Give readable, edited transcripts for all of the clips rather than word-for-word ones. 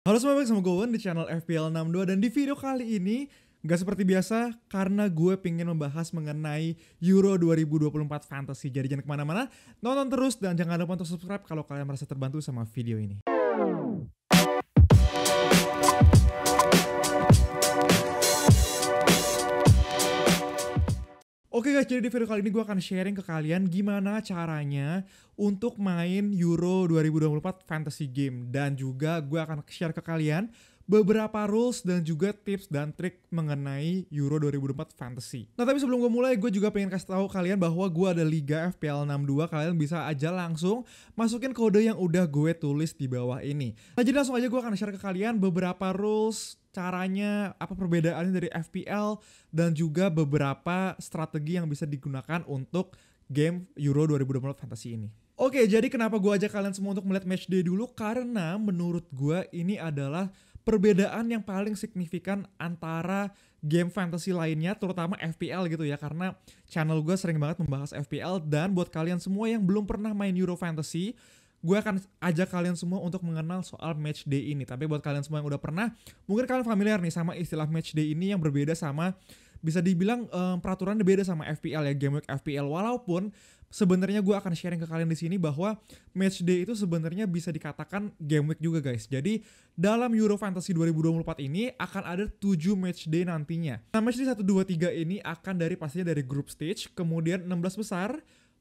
Halo semua, balik sama gue Wan di channel FPL 62. Dan di video kali ini gak seperti biasa karena gue pengen membahas mengenai Euro 2024 Fantasy. Jadi jangan kemana-mana, nonton terus dan jangan lupa untuk subscribe kalau kalian merasa terbantu sama video ini. Oke guys, jadi di video kali ini gue akan sharing ke kalian gimana caranya untuk main Euro 2024 Fantasy Game. Dan juga gue akan share ke kalian beberapa rules dan juga tips dan trik mengenai Euro 2024 Fantasy. Nah tapi sebelum gue mulai, gue juga pengen kasih tahu kalian bahwa gue ada Liga FPL 62. Kalian bisa aja langsung masukin kode yang udah gue tulis di bawah ini. Nah jadi langsung aja gue akan share ke kalian beberapa rules, caranya, apa perbedaannya dari FPL, dan juga beberapa strategi yang bisa digunakan untuk game Euro 2024 Fantasy ini. Oke, jadi kenapa gue ajak kalian semua untuk melihat matchday dulu? Karena menurut gue ini adalah perbedaan yang paling signifikan antara game fantasy lainnya, terutama FPL gitu ya. Karena channel gue sering banget membahas FPL, dan buat kalian semua yang belum pernah main Euro Fantasy, gue akan ajak kalian semua untuk mengenal soal match day ini. Tapi buat kalian semua yang udah pernah, mungkin kalian familiar nih sama istilah match day ini yang berbeda sama, bisa dibilang peraturannya beda sama FPL ya, game week FPL. Walaupun sebenarnya gue akan sharing ke kalian di sini bahwa match day itu sebenarnya bisa dikatakan game week juga guys. Jadi dalam Euro Fantasy 2024 ini akan ada 7 match day nantinya. Nah match day 1, 2, 3 ini akan pastinya dari group stage, kemudian 16 besar,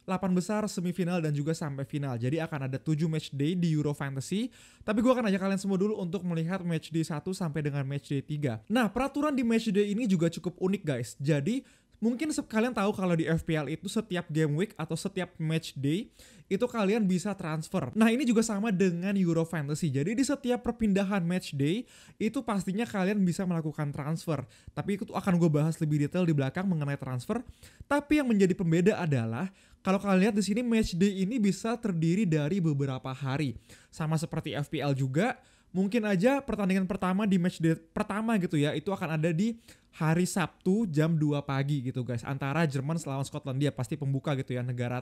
8 besar, semifinal, dan juga sampai final. Jadi akan ada 7 match day di Euro Fantasy. Tapi gue akan ajak kalian semua dulu untuk melihat match day 1 sampai dengan match day 3. Nah, peraturan di match day ini juga cukup unik guys. Jadi mungkin kalian tahu kalau di FPL itu setiap game week atau setiap match day itu kalian bisa transfer. Nah ini juga sama dengan Euro Fantasy. Jadi di setiap perpindahan match day itu pastinya kalian bisa melakukan transfer. Tapi itu akan gue bahas lebih detail di belakang mengenai transfer. Tapi yang menjadi pembeda adalah kalau kalian lihat di sini match day ini bisa terdiri dari beberapa hari. Sama seperti FPL juga, mungkin aja pertandingan pertama di match day pertama gitu ya, itu akan ada di hari Sabtu jam 2 pagi gitu guys. Antara Jerman lawan Skotlandia, pasti pembuka gitu ya, negara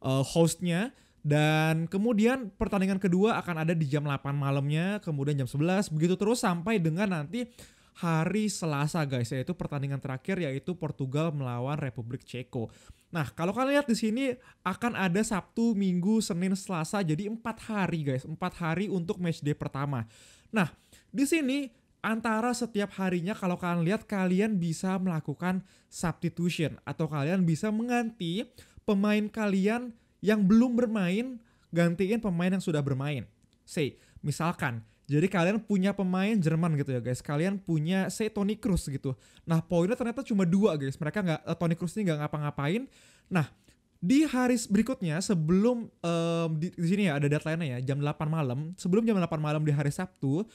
hostnya. Dan kemudian pertandingan kedua akan ada di jam 8 malamnya, kemudian jam 11, begitu terus sampai dengan nanti hari Selasa guys, yaitu pertandingan terakhir yaitu Portugal melawan Republik Ceko. Nah, kalau kalian lihat di sini akan ada Sabtu, Minggu, Senin, Selasa, jadi 4 hari guys, 4 hari untuk matchday pertama. Nah, di sini antara setiap harinya kalau kalian lihat kalian bisa melakukan substitution atau kalian bisa mengganti pemain kalian yang belum bermain, gantiin pemain yang sudah bermain. Say, misalkan jadi kalian punya pemain Jerman gitu ya guys, kalian punya Toni Kroos gitu. Nah poinnya ternyata cuma 2 guys, mereka Toni Kroos ini nggak ngapa-ngapain. Nah di hari berikutnya sebelum di sini ya ada deadline-nya ya, jam 8 malam, sebelum jam 8 malam di hari Sabtu,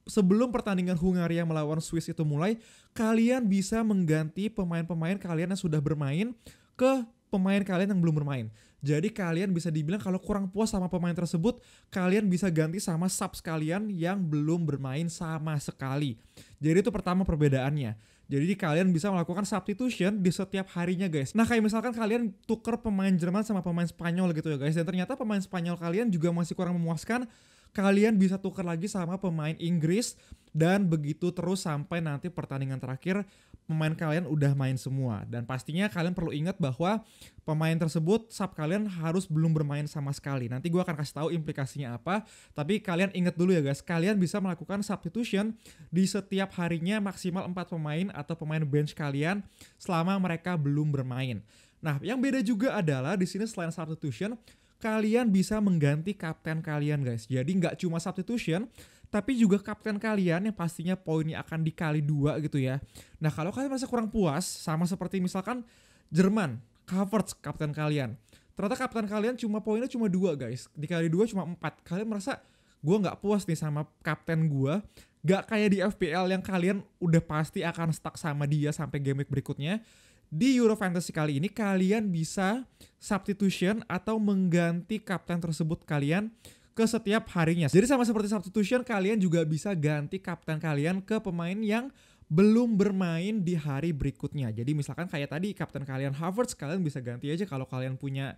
sebelum pertandingan Hungaria melawan Swiss itu mulai, kalian bisa mengganti pemain-pemain kalian yang sudah bermain ke pemain kalian yang belum bermain. Jadi kalian bisa dibilang kalau kurang puas sama pemain tersebut, kalian bisa ganti sama subs kalian yang belum bermain sama sekali. Jadi itu pertama perbedaannya. Jadi kalian bisa melakukan substitution di setiap harinya guys. Nah kayak misalkan kalian tuker pemain Jerman sama pemain Spanyol gitu ya guys, dan ternyata pemain Spanyol kalian juga masih kurang memuaskan, kalian bisa tuker lagi sama pemain Inggris, dan begitu terus sampai nanti pertandingan terakhir pemain kalian udah main semua. Dan pastinya kalian perlu ingat bahwa pemain tersebut, sub kalian harus belum bermain sama sekali. Nanti gue akan kasih tahu implikasinya apa, tapi kalian ingat dulu ya guys, kalian bisa melakukan substitution di setiap harinya maksimal 4 pemain atau pemain bench kalian selama mereka belum bermain. Nah yang beda juga adalah di sini selain substitution, kalian bisa mengganti kapten kalian guys. Jadi nggak cuma substitution, tapi juga kapten kalian yang pastinya poinnya akan dikali 2 gitu ya. Nah kalau kalian merasa kurang puas, sama seperti misalkan Jerman, Havertz kapten kalian, ternyata kapten kalian poinnya cuma 2 guys, dikali 2 cuma 4. Kalian merasa gue nggak puas nih sama kapten gue, nggak kayak di FPL yang kalian udah pasti akan stuck sama dia sampai game week berikutnya. Di Euro Fantasy kali ini kalian bisa substitution atau mengganti kapten tersebut kalian ke setiap harinya. Jadi sama seperti substitution, kalian juga bisa ganti kapten kalian ke pemain yang belum bermain di hari berikutnya. Jadi misalkan kayak tadi kapten kalian Havertz, kalian bisa ganti aja kalau kalian punya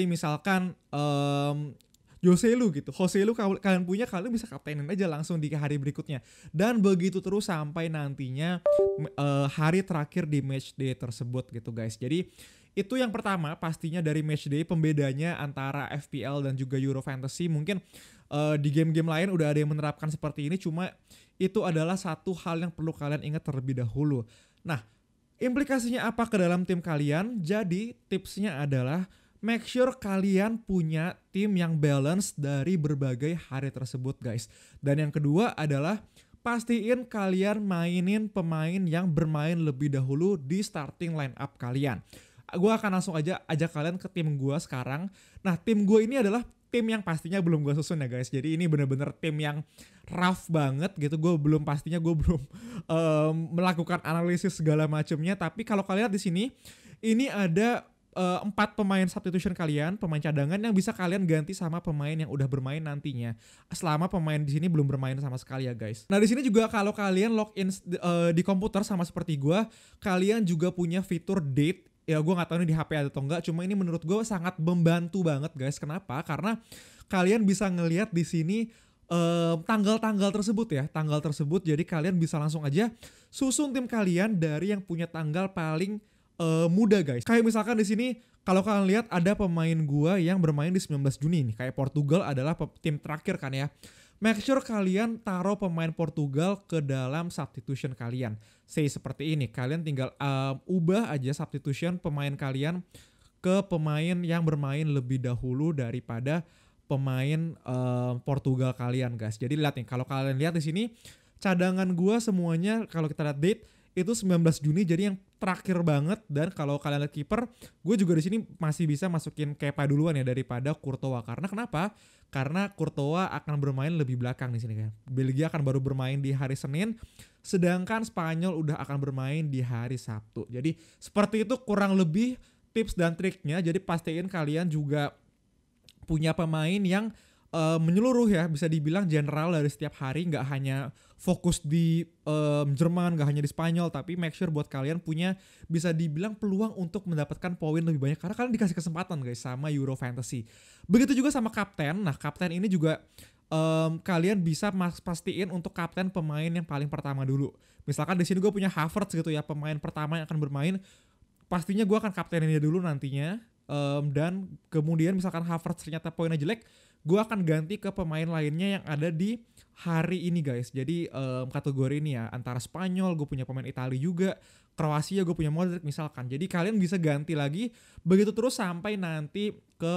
misalkan Joselu gitu. Joselu kalian punya, kalian bisa kaptenin aja langsung di hari berikutnya. Dan begitu terus sampai nantinya hari terakhir di match day tersebut gitu guys. Jadi itu yang pertama pastinya dari match day, pembedanya antara FPL dan juga Euro Fantasy. Mungkin di game-game lain udah ada yang menerapkan seperti ini, cuma itu adalah satu hal yang perlu kalian ingat terlebih dahulu. Nah, implikasinya apa ke dalam tim kalian? Jadi tipsnya adalah make sure kalian punya tim yang balance dari berbagai hari tersebut guys. Dan yang kedua adalah pastiin kalian mainin pemain yang bermain lebih dahulu di starting line up kalian. Gue akan langsung aja ajak kalian ke tim gue sekarang. Nah, tim gue ini adalah tim yang pastinya belum gue susun ya guys. Jadi ini bener-bener tim yang rough banget gitu. Gue belum melakukan analisis segala macamnya. Tapi kalau kalian lihat di sini, ini ada 4 pemain substitution kalian, pemain cadangan yang bisa kalian ganti sama pemain yang udah bermain nantinya. Selama pemain di sini belum bermain sama sekali ya guys. Nah di sini juga kalau kalian login di komputer sama seperti gue, kalian juga punya fitur date. Ya gue nggak tahu ini di HP ada atau enggak, cuma ini menurut gue sangat membantu banget guys. Kenapa? Karena kalian bisa ngelihat di sini tanggal-tanggal tersebut ya, tanggal tersebut. Jadi kalian bisa langsung aja susun tim kalian dari yang punya tanggal paling muda guys. Kayak misalkan di sini kalau kalian lihat ada pemain gua yang bermain di 19 Juni nih. Kayak Portugal adalah tim terakhir kan ya. Make sure kalian taruh pemain Portugal ke dalam substitution kalian. Say seperti ini, kalian tinggal ubah aja substitution pemain kalian ke pemain yang bermain lebih dahulu daripada pemain Portugal kalian guys. Jadi lihat nih, kalau kalian lihat di sini cadangan gua semuanya kalau kita lihat date itu 19 Juni, jadi yang terakhir banget. Dan kalau kalian lihat kiper, gue juga di sini masih bisa masukin Kepa duluan ya daripada Courtois. Karena kenapa? Karena Courtois akan bermain lebih belakang di sini kan. Belgia akan baru bermain di hari Senin, sedangkan Spanyol udah akan bermain di hari Sabtu. Jadi seperti itu kurang lebih tips dan triknya. Jadi pastiin kalian juga punya pemain yang menyeluruh ya, bisa dibilang general dari setiap hari, nggak hanya fokus di Jerman, nggak hanya di Spanyol, tapi make sure buat kalian punya bisa dibilang peluang untuk mendapatkan poin lebih banyak karena kalian dikasih kesempatan guys sama Euro Fantasy. Begitu juga sama kapten. Nah kapten ini juga kalian bisa pastiin untuk kapten pemain yang paling pertama dulu. Misalkan di sini gue punya Havertz gitu ya, pemain pertama yang akan bermain, pastinya gue akan kaptenin dia dulu nantinya. Dan kemudian misalkan Havertz ternyata poinnya jelek, gue akan ganti ke pemain lainnya yang ada di hari ini guys. Jadi kategori ini ya, antara Spanyol gue punya pemain Italia juga, Kroasia gue punya Modric misalkan. Jadi kalian bisa ganti lagi begitu terus sampai nanti ke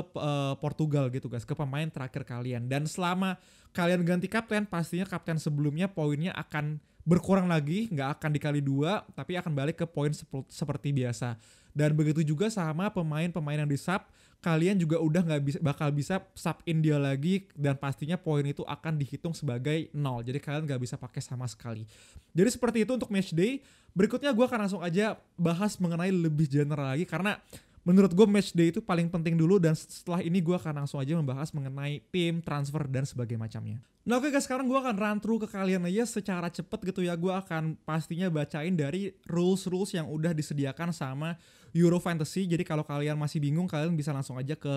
Portugal gitu guys, ke pemain terakhir kalian. Dan selama kalian ganti kapten, pastinya kapten sebelumnya poinnya akan berkurang lagi, nggak akan dikali 2, tapi akan balik ke poin seperti biasa. Dan begitu juga sama pemain-pemain yang di sub, kalian juga udah bakal bisa sub in dia lagi, dan pastinya poin itu akan dihitung sebagai 0. Jadi kalian nggak bisa pakai sama sekali. Jadi seperti itu untuk match day. Berikutnya gue akan langsung aja bahas mengenai lebih general lagi, karena menurut gue match day itu paling penting dulu, dan setelah ini gue akan langsung aja membahas mengenai tim, transfer, dan sebagainya macamnya. Nah oke guys, sekarang gue akan run through ke kalian aja secara cepet gitu ya. Gue akan pastinya bacain dari rules yang udah disediakan sama Euro Fantasy. Jadi kalau kalian masih bingung, kalian bisa langsung aja ke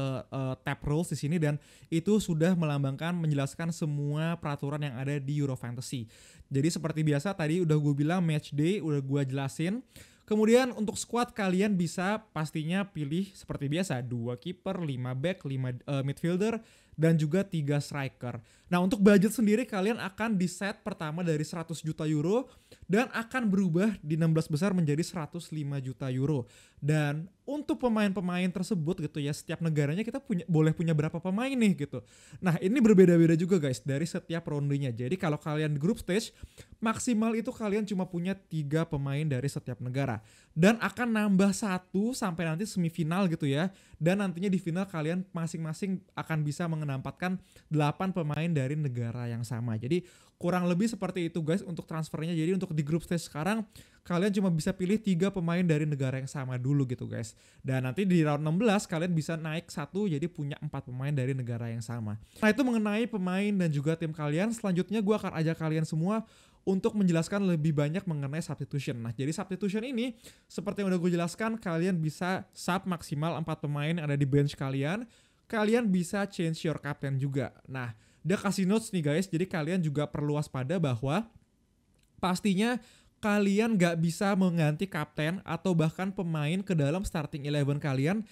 tab rules di sini, dan itu sudah melambangkan menjelaskan semua peraturan yang ada di Euro Fantasy. Jadi seperti biasa tadi udah gue bilang match day udah gue jelasin. Kemudian untuk squad kalian bisa pastinya pilih seperti biasa 2 kiper, 5 back, 5 midfielder, dan juga 3 striker. Nah untuk budget sendiri kalian akan di set pertama dari 100 juta euro dan akan berubah di 16 besar menjadi 105 juta euro. Dan untuk pemain-pemain tersebut gitu ya, setiap negaranya kita boleh punya berapa pemain nih gitu. Nah ini berbeda-beda juga guys dari setiap rondenya. Jadi kalau kalian di group stage, maksimal itu kalian cuma punya 3 pemain dari setiap negara. Dan akan nambah 1 sampai nanti semifinal gitu ya. Dan nantinya di final kalian masing-masing akan bisa menempatkan 8 pemain dari negara yang sama. Jadi kurang lebih seperti itu guys untuk transfernya. Jadi untuk di group stage sekarang kalian cuma bisa pilih 3 pemain dari negara yang sama dulu gitu guys. Dan nanti di round 16 kalian bisa naik 1 jadi punya 4 pemain dari negara yang sama. Nah itu mengenai pemain dan juga tim kalian. Selanjutnya gue akan ajak kalian semua untuk menjelaskan lebih banyak mengenai substitution. Nah jadi substitution ini seperti yang udah gue jelaskan, kalian bisa sub maksimal 4 pemain yang ada di bench kalian. kalian bisa change your captain juga. Nah, dia kasih notes nih guys, jadi kalian juga perlu waspada bahwa pastinya kalian gak bisa mengganti kapten atau bahkan pemain ke dalam starting 11 kalian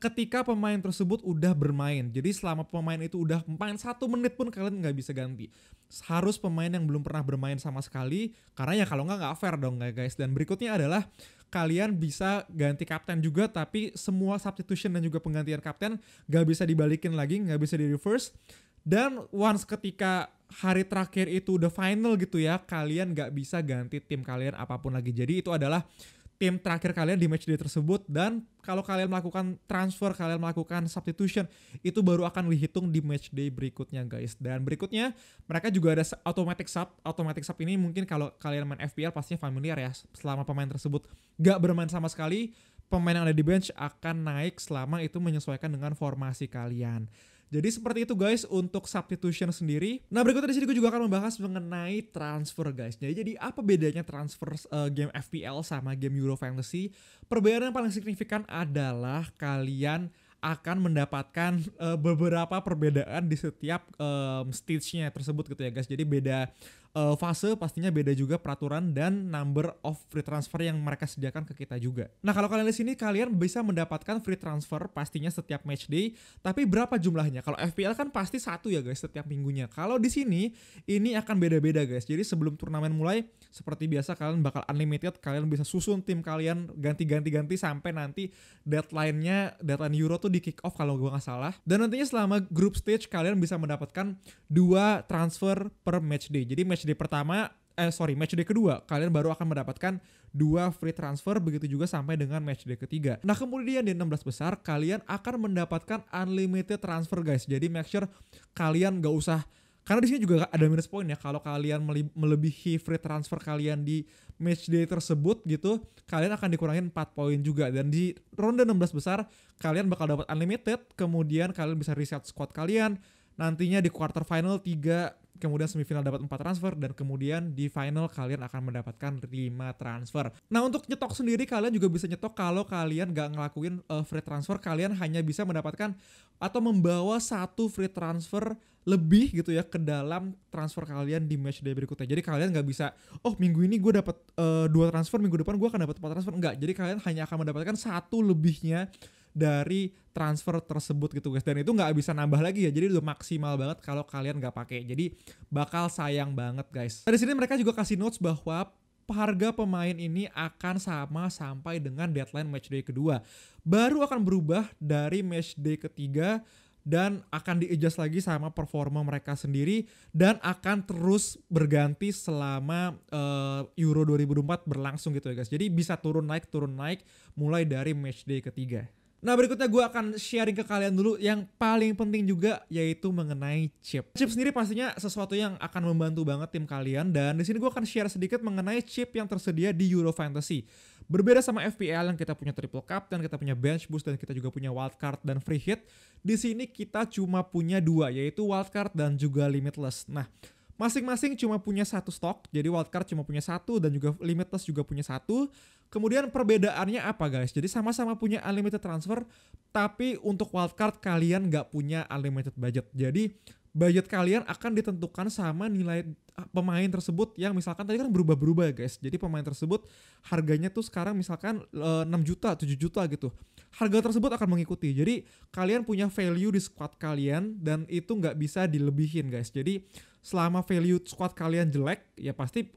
ketika pemain tersebut udah bermain. Jadi selama pemain itu udah main 1 menit pun kalian nggak bisa ganti. Harus pemain yang belum pernah bermain sama sekali, karena ya kalau nggak fair dong guys. Dan berikutnya adalah kalian bisa ganti kapten juga, tapi semua substitution dan juga penggantian kapten nggak bisa dibalikin lagi, nggak bisa di reverse. Dan once ketika hari terakhir itu udah final gitu ya, kalian nggak bisa ganti tim kalian apapun lagi. Jadi itu adalah tim terakhir kalian di matchday tersebut, dan kalau kalian melakukan transfer, kalian melakukan substitution, itu baru akan dihitung di matchday berikutnya guys. Dan berikutnya mereka juga ada automatic sub. Automatic sub ini mungkin kalau kalian main FPL pastinya familiar ya. Selama pemain tersebut gak bermain sama sekali, pemain yang ada di bench akan naik selama itu menyesuaikan dengan formasi kalian. Jadi seperti itu guys untuk substitution sendiri. Nah, berikutnya di sini gue juga akan membahas mengenai transfer guys. Jadi apa bedanya transfer game FPL sama game Euro Fantasy? Perbedaan yang paling signifikan adalah kalian akan mendapatkan beberapa perbedaan di setiap stage-nya tersebut gitu ya guys. Jadi beda fase, pastinya beda juga peraturan dan number of free transfer yang mereka sediakan ke kita juga. Nah, kalau kalian di sini kalian bisa mendapatkan free transfer pastinya setiap match day, tapi berapa jumlahnya? Kalau FPL kan pasti 1 ya guys setiap minggunya. Kalau di sini ini akan beda-beda guys. Jadi sebelum turnamen mulai seperti biasa kalian bakal unlimited, kalian bisa susun tim kalian ganti-ganti sampai nanti deadline Euro tuh di kick off kalau gue nggak salah. Dan nantinya selama group stage kalian bisa mendapatkan 2 transfer per match day. Jadi match day kedua kalian baru akan mendapatkan 2 free transfer, begitu juga sampai dengan match day ketiga. Nah, kemudian di 16 besar kalian akan mendapatkan unlimited transfer guys. Jadi make sure kalian gak usah, karena di sini juga ada minus point ya, kalau kalian melebihi free transfer kalian di match day tersebut gitu, kalian akan dikurangin 4 poin juga. Dan di ronde 16 besar kalian bakal dapat unlimited, kemudian kalian bisa reset squad kalian. Nantinya di quarter final 3, kemudian semifinal dapat 4 transfer, dan kemudian di final kalian akan mendapatkan 5 transfer. Nah, untuk nyetok sendiri kalian juga bisa nyetok kalau kalian gak ngelakuin free transfer, kalian hanya bisa mendapatkan atau membawa 1 free transfer lebih gitu ya ke dalam transfer kalian di match day berikutnya. Jadi kalian gak bisa, oh minggu ini gue dapat 2 transfer, minggu depan gue akan dapat 4 transfer. Enggak, jadi kalian hanya akan mendapatkan 1 lebihnya dari transfer tersebut gitu guys. Dan itu nggak bisa nambah lagi ya, jadi udah maksimal banget kalau kalian nggak pakai. Jadi bakal sayang banget guys. Dari sini mereka juga kasih notes bahwa harga pemain ini akan sama sampai dengan deadline matchday kedua, baru akan berubah dari matchday ketiga dan akan di-adjust lagi sama performa mereka sendiri, dan akan terus berganti selama Euro 2024 berlangsung gitu ya guys. Jadi bisa turun naik mulai dari matchday ketiga. Nah, berikutnya gue akan sharing ke kalian dulu yang paling penting juga, yaitu mengenai chip. Chip sendiri pastinya sesuatu yang akan membantu banget tim kalian, dan di sini gue akan share sedikit mengenai chip yang tersedia di Euro Fantasy. Berbeda sama FPL yang kita punya triple captain, kita punya bench boost, dan kita juga punya wildcard dan free hit. Di sini kita cuma punya 2, yaitu wildcard dan juga limitless. Nah, masing-masing cuma punya 1 stok, jadi wildcard cuma punya 1 dan juga limitless juga punya 1. Kemudian perbedaannya apa guys? Jadi sama-sama punya unlimited transfer, tapi untuk wildcard kalian nggak punya unlimited budget. Jadi budget kalian akan ditentukan sama nilai pemain tersebut yang misalkan tadi kan berubah-berubah ya guys. Jadi pemain tersebut harganya tuh sekarang misalkan 6 juta, 7 juta gitu. Harga tersebut akan mengikuti. Jadi kalian punya value di squad kalian dan itu nggak bisa dilebihin guys. Jadi selama value squad kalian jelek, ya pasti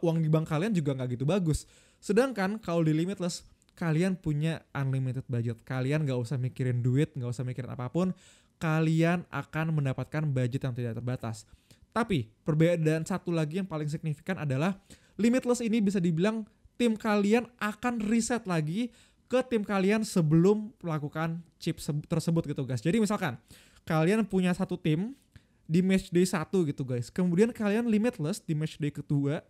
uang di bank kalian juga nggak gitu bagus. Sedangkan kalau di limitless, kalian punya unlimited budget. Kalian gak usah mikirin duit, gak usah mikirin apapun. Kalian akan mendapatkan budget yang tidak terbatas. Tapi perbedaan satu lagi yang paling signifikan adalah limitless ini bisa dibilang tim kalian akan reset lagi ke tim kalian sebelum melakukan chip tersebut gitu guys. Jadi misalkan kalian punya satu tim di match day 1 gitu guys. Kemudian kalian limitless di match day kedua,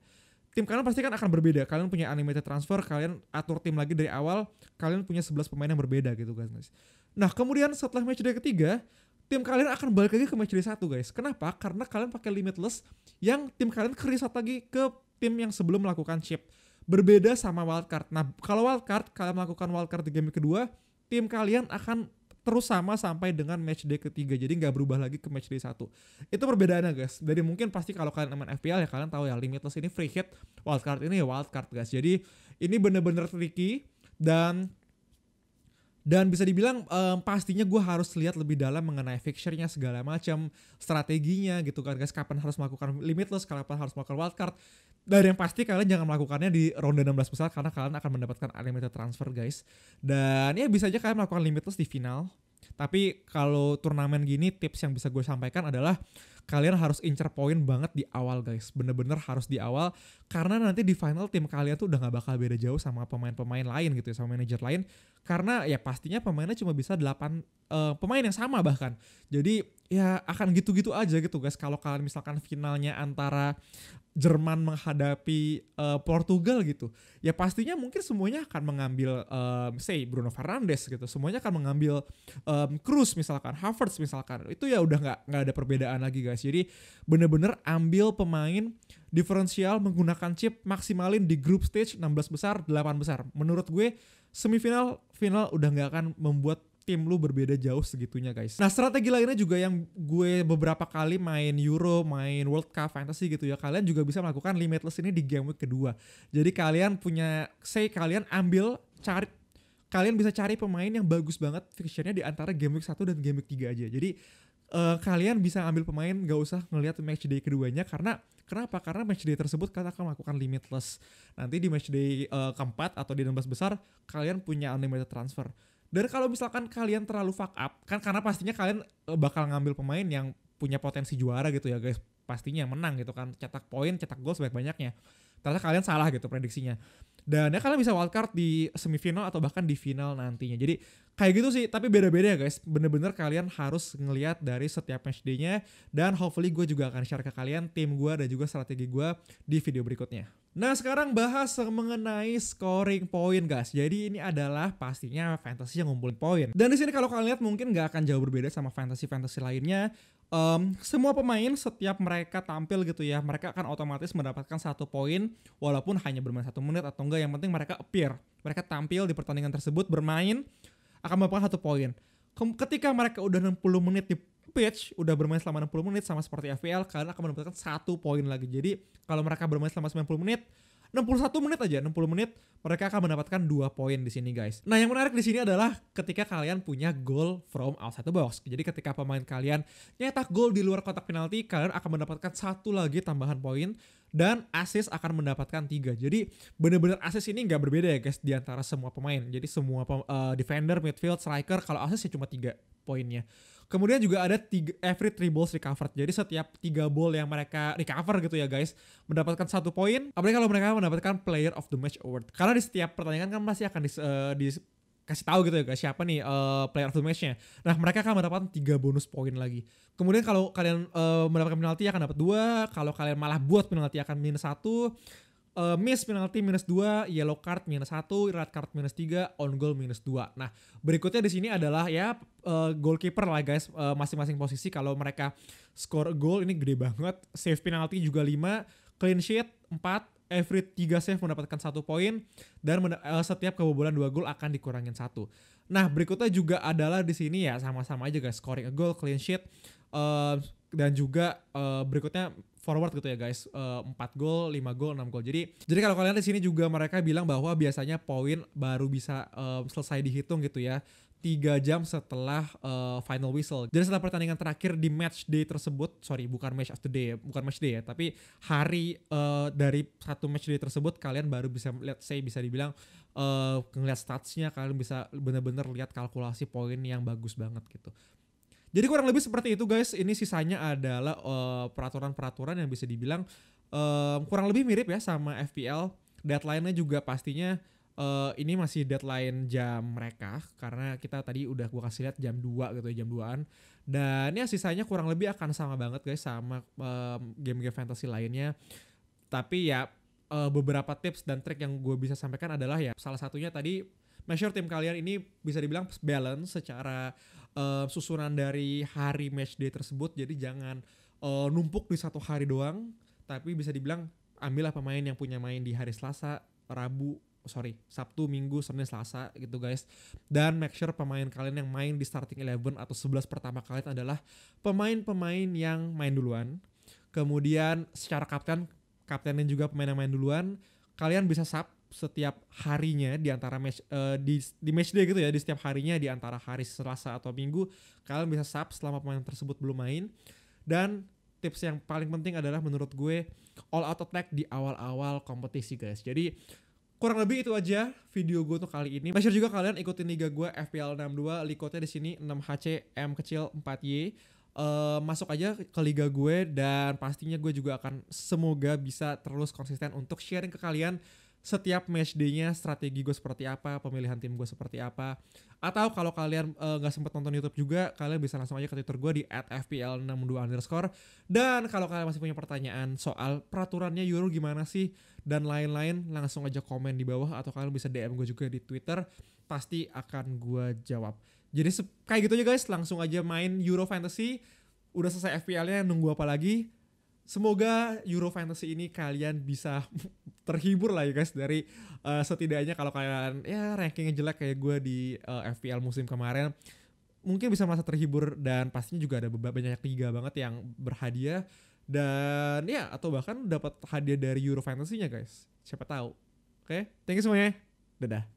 tim kalian pasti kan akan berbeda. Kalian punya unlimited transfer, kalian atur tim lagi dari awal, kalian punya 11 pemain yang berbeda gitu guys. Nah, kemudian setelah matchday ketiga, tim kalian akan balik lagi ke matchday 1 guys. Kenapa? Karena kalian pakai limitless yang tim kalian reset lagi ke tim yang sebelum melakukan chip. Berbeda sama wildcard. Nah, kalau wildcard, kalian melakukan wildcard di game kedua, tim kalian akan terus sama sampai dengan match day ketiga, jadi nggak berubah lagi ke match day 1. Itu perbedaannya guys. Dari mungkin pasti kalau kalian main FPL ya kalian tahu ya, limitless ini free hit, wildcard ini ya wildcard guys. Jadi ini bener-bener tricky dan bisa dibilang pastinya gue harus lihat lebih dalam mengenai fixture-nya segala macam, strateginya gitu kan guys, kapan harus melakukan limitless, kapan harus melakukan wildcard. Dan yang pasti kalian jangan melakukannya di ronde 16 besar karena kalian akan mendapatkan unlimited transfer guys. Dan ya bisa aja kalian melakukan limitless di final. Tapi kalau turnamen gini tips yang bisa gue sampaikan adalah kalian harus incer poin banget di awal guys. Bener-bener harus di awal. Karena nanti di final tim kalian tuh udah gak bakal beda jauh sama pemain-pemain lain gitu ya, sama manajer lain. Karena ya pastinya pemainnya cuma bisa 8 pemain yang sama bahkan. Jadi ya akan gitu-gitu aja gitu guys. Kalau kalian misalkan finalnya antara Jerman menghadapi Portugal gitu, ya pastinya mungkin semuanya akan mengambil say Bruno Fernandes gitu, semuanya akan mengambil Kroos misalkan, Havertz misalkan, itu ya udah nggak ada perbedaan lagi guys. Jadi bener-bener ambil pemain diferensial menggunakan chip, maksimalin di group stage 16 besar, 8 besar. Menurut gue semifinal, final udah nggak akan membuat tim lu berbeda jauh segitunya guys. Nah strategi lainnya juga yang gue beberapa kali main Euro, main World Cup Fantasy gitu ya, kalian juga bisa melakukan limitless ini di game week kedua. Jadi kalian punya, kalian bisa cari pemain yang bagus banget fixture-nya di antara game week 1 dan game week 3 aja. Jadi kalian bisa ambil pemain, gak usah ngelihat match day keduanya, karena kenapa? Karena match day tersebut kalian akan melakukan limitless. Nanti di match day keempat atau di 16 besar kalian punya unlimited transfer. Dan kalau misalkan kalian terlalu fuck up, kan karena pastinya kalian bakal ngambil pemain yang punya potensi juara gitu ya guys. Pastinya menang gitu kan, cetak poin, cetak gol sebanyak-banyaknya. Ternyata kalian salah gitu prediksinya. Dan ya kalian bisa wildcard di semifinal atau bahkan di final nantinya. Jadi kayak gitu sih, tapi beda-beda ya guys. Bener-bener kalian harus ngelihat dari setiap match day-nya. Dan hopefully gue juga akan share ke kalian tim gue dan juga strategi gue di video berikutnya. Nah sekarang bahas mengenai scoring point guys. Jadi ini adalah pastinya fantasy yang ngumpulin poin. Dan di sini kalau kalian lihat mungkin gak akan jauh berbeda sama fantasy lainnya. Semua pemain setiap mereka tampil gitu ya, mereka akan otomatis mendapatkan 1 poin walaupun hanya bermain 1 menit atau enggak, yang penting mereka appear, mereka tampil di pertandingan tersebut, bermain, akan mendapatkan 1 poin. Ketika mereka udah 60 menit di pitch, udah bermain selama 60 menit sama seperti FPL, kalian akan mendapatkan 1 poin lagi. Jadi kalau mereka bermain selama 90 menit, 61 menit aja, 60 menit mereka akan mendapatkan 2 poin di sini guys. Nah yang menarik di sini adalah ketika kalian punya goal from outside the box. Jadi ketika pemain kalian nyetak gol di luar kotak penalti, kalian akan mendapatkan 1 lagi tambahan poin dan assist akan mendapatkan 3. Jadi bener-bener assist ini nggak berbeda ya guys di antara semua pemain. Jadi semua defender, midfield, striker, kalau assist ya cuma 3 poinnya. Kemudian juga ada every 3 balls recovered. Jadi setiap 3 ball yang mereka recover gitu ya guys, mendapatkan 1 poin. Apalagi kalau mereka mendapatkan player of the match award. Karena di setiap pertandingan kan pasti akan dikasih tahu gitu ya guys, siapa nih player of the match-nya. Nah mereka akan mendapatkan 3 bonus poin lagi. Kemudian kalau kalian mendapatkan penalti akan dapat 2. Kalau kalian malah buat penalti akan minus 1. Miss penalti minus 2, yellow card minus 1, red card minus 3, on goal minus 2. Nah, berikutnya di sini adalah ya goalkeeper lah guys, masing-masing posisi. Kalau mereka score goal ini gede banget, save penalti juga 5, clean sheet 4, every 3 save mendapatkan 1 poin, dan setiap kebobolan 2 gol akan dikurangin 1. Nah, berikutnya juga adalah di sini ya sama-sama aja guys, scoring a goal, clean sheet, dan juga berikutnya forward gitu ya guys, 4 gol, 5 gol, 6 gol. Jadi kalau kalian di sini juga mereka bilang bahwa biasanya poin baru bisa selesai dihitung gitu ya 3 jam setelah final whistle. Jadi setelah pertandingan terakhir di match day tersebut, bukan match day ya, tapi hari dari satu match day tersebut kalian baru bisa bisa dibilang ngeliat statsnya, kalian bisa benar-benar lihat kalkulasi poin yang bagus banget gitu. Jadi kurang lebih seperti itu guys. Ini sisanya adalah peraturan-peraturan yang bisa dibilang kurang lebih mirip ya sama FPL. Deadline-nya juga pastinya ini masih deadline jam mereka, karena kita tadi udah gua kasih lihat jam 2 gitu ya, jam 2-an. Dan ya sisanya kurang lebih akan sama banget guys sama game-game fantasy lainnya. Tapi ya beberapa tips dan trik yang gue bisa sampaikan adalah ya salah satunya tadi, make sure tim kalian ini bisa dibilang balance secara susunan dari hari match day tersebut. Jadi jangan numpuk di satu hari doang, tapi bisa dibilang ambillah pemain yang punya main di hari Selasa, Rabu, Sabtu, Minggu, Senin, Selasa gitu guys. Dan make sure pemain kalian yang main di starting 11 atau 11 pertama kalian adalah pemain-pemain yang main duluan. Kemudian secara kaptenin juga pemain yang main duluan. Kalian bisa sub setiap harinya di antara di match day gitu ya, di setiap harinya di antara hari Selasa atau Minggu kalian bisa sub selama pemain tersebut belum main. Dan tips yang paling penting adalah menurut gue all out attack di awal-awal kompetisi guys. Jadi kurang lebih itu aja video gue untuk kali ini. Make sure juga kalian ikutin liga gue FPL 62, likotnya di sini 6HC M kecil 4Y. Masuk aja ke liga gue dan pastinya gue juga akan semoga bisa terus konsisten untuk sharing ke kalian setiap match day-nya strategi gue seperti apa, pemilihan tim gue seperti apa. Atau kalau kalian gak sempet nonton YouTube juga, kalian bisa langsung aja ke Twitter gue di @fpl62_. Dan kalau kalian masih punya pertanyaan soal peraturannya Euro gimana sih dan lain-lain, langsung aja komen di bawah atau kalian bisa DM gue juga di Twitter, pasti akan gue jawab. Jadi kayak gitu aja guys, langsung aja main Euro Fantasy. Udah selesai FPL-nya, nunggu apa lagi? Semoga Euro Fantasy ini kalian bisa terhibur lah ya guys dari setidaknya kalau kalian ya rankingnya jelek kayak gue di FPL musim kemarin, mungkin bisa merasa terhibur dan pastinya juga ada banyak liga banget yang berhadiah dan ya atau bahkan dapat hadiah dari Euro Fantasy-nya guys. Siapa tahu. Oke, thank you semuanya. Dadah.